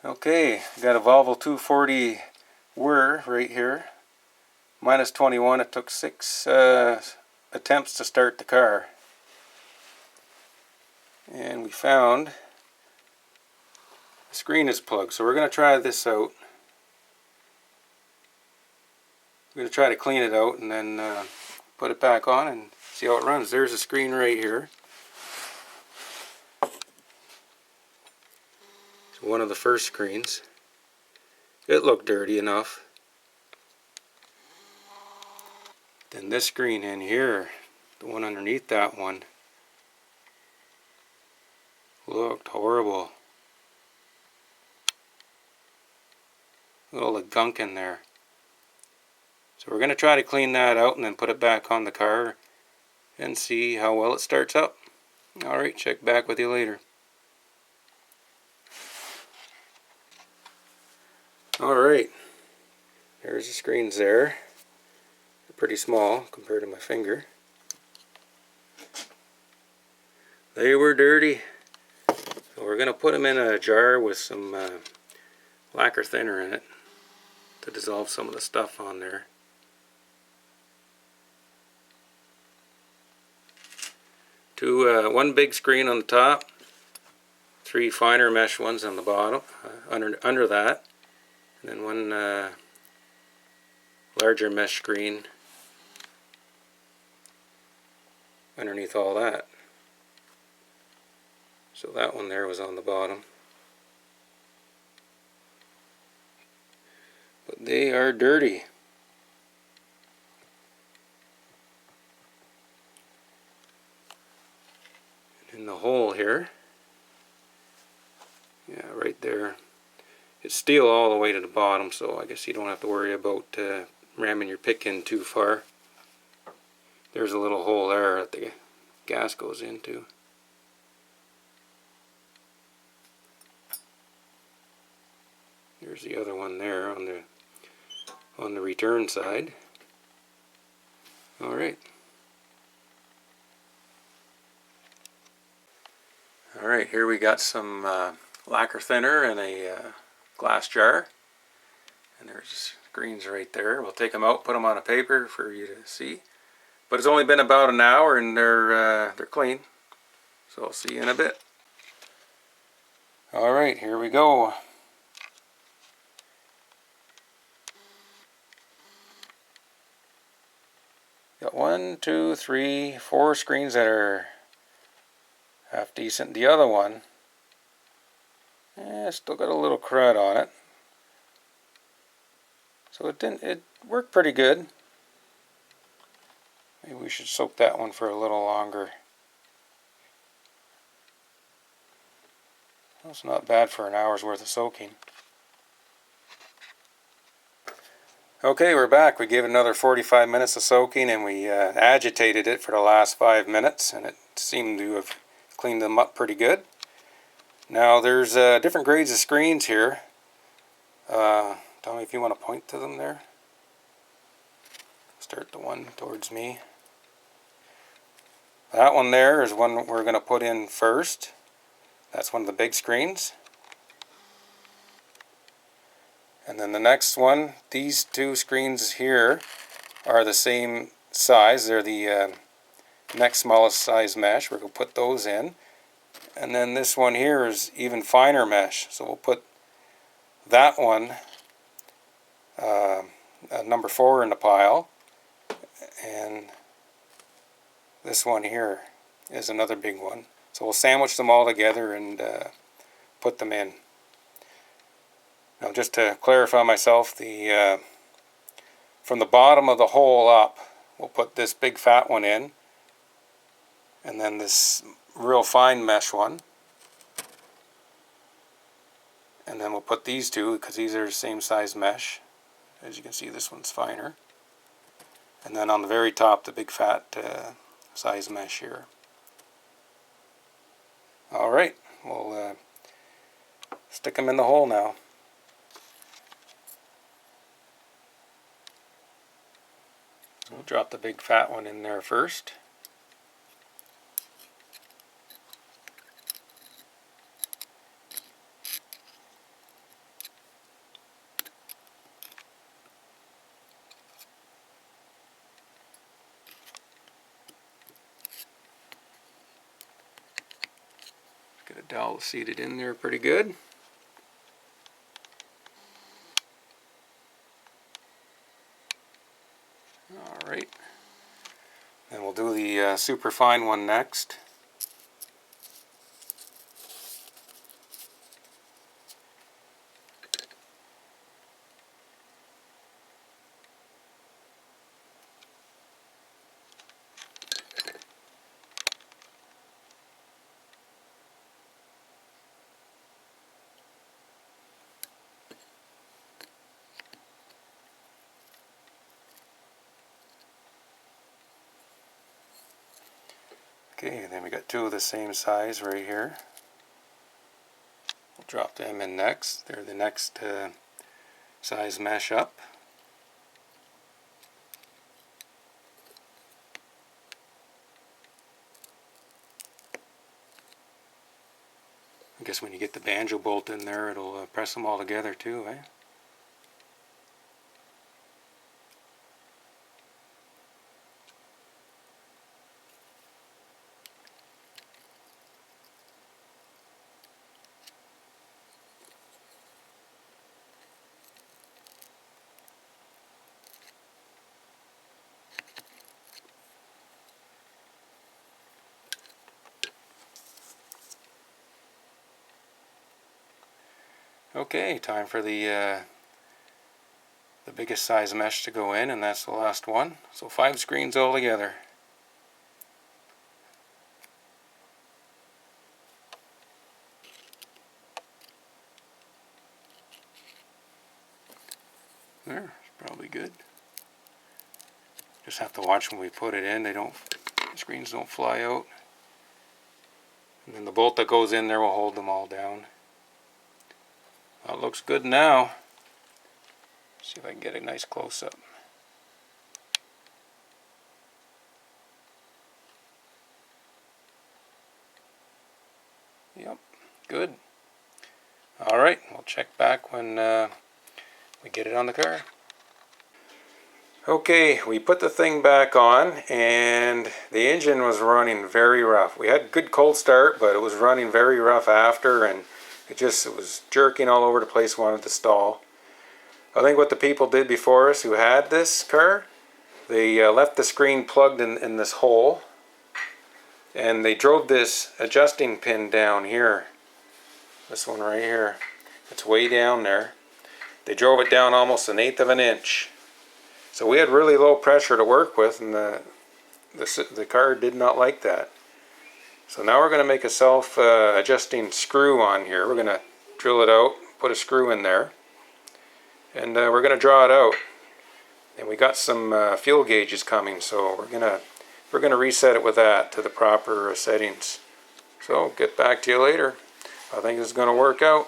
Okay, got a Volvo 240 WUR right here. Minus 21. It took 6 attempts to start the car. And we found the screen is plugged. So we're going to try this out. We're going to try to clean it out and then put it back on and see how it runs. There's a screen right here. It's one of the first screens. It looked dirty enough. Then this screen in here, the one underneath that one, looked horrible. All the gunk in there. So we're going to try to clean that out and then put it back on the car and see how well it starts up. Alright, check back with you later. Alright, there's the screens there. They're pretty small compared to my finger. They were dirty. So we're going to put them in a jar with some lacquer thinner in it to dissolve some of the stuff on there. One big screen on the top, 3 finer mesh ones on the bottom, under that, and then one larger mesh screen underneath all that. So that one there was on the bottom. But they are dirty. In the hole here, yeah, right there, it's steel all the way to the bottom, so I guess you don't have to worry about ramming your pick in too far. There's a little hole there that the gas goes into. There's the other one there on the return side. Alright. Alright, here we got some lacquer thinner in a glass jar. And there's screens right there. We'll take them out, put them on a paper for you to see. But it's only been about an hour and they're clean. So I'll see you in a bit. Alright, here we go. Got 1, 2, 3, 4 screens that are half decent. The other one, still got a little crud on it. So it worked pretty good. Maybe we should soak that one for a little longer. That's not bad for an hour's worth of soaking. Okay, we're back. We gave it another 45 minutes of soaking and we agitated it for the last 5 minutes and it seemed to have cleaned them up pretty good. Now there's different grades of screens here. Tell me if you want to point to them there. Start the one towards me. That one there is one we're going to put in first. That's one of the big screens. And then the next one, these 2 screens here are the same size. They're the next smallest size mesh. We're going to put those in. And then this one here is even finer mesh. So we'll put that one, number 4 in the pile. And this one here is another big one. So we'll sandwich them all together and put them in. Now just to clarify myself, from the bottom of the hole up, we'll put this big fat one in, and then this real fine mesh one, and then we'll put these 2 because these are the same size mesh. As you can see, this one's finer, and then on the very top, the big fat size mesh here. Alright, we'll stick them in the hole now. We'll drop the big fat one in there first. dowel seated in there pretty good. Alright. Then we'll do the super fine one next. Okay, then we got two of the same size right here. We'll drop them in next. They're the next size mesh up. I guess when you get the banjo bolt in there, it'll press them all together too, eh? Okay, time for the biggest size mesh to go in, and that's the last one. So 5 screens all together. There, probably good. Just have to watch when we put it in. The screens don't fly out. And then the bolt that goes in there will hold them all down. Well, it looks good now. See if I can get a nice close-up. Yep, good. Alright, we'll check back when we get it on the car. Okay, we put the thing back on and the engine was running very rough. We had a good cold start, but it was running very rough after, and it was jerking all over the place, wanted to stall. I think what the people did before us who had this car, they left the screen plugged in this hole, and they drove this adjusting pin down here. This one right here. It's way down there. They drove it down almost 1/8 of an inch. So we had really low pressure to work with, and the car did not like that. So now we're going to make a self-adjusting screw on here. We're going to drill it out, put a screw in there, and we're going to draw it out. And we got some fuel gauges coming, so we're going to reset it with that to the proper settings. So get back to you later. I think it's going to work out.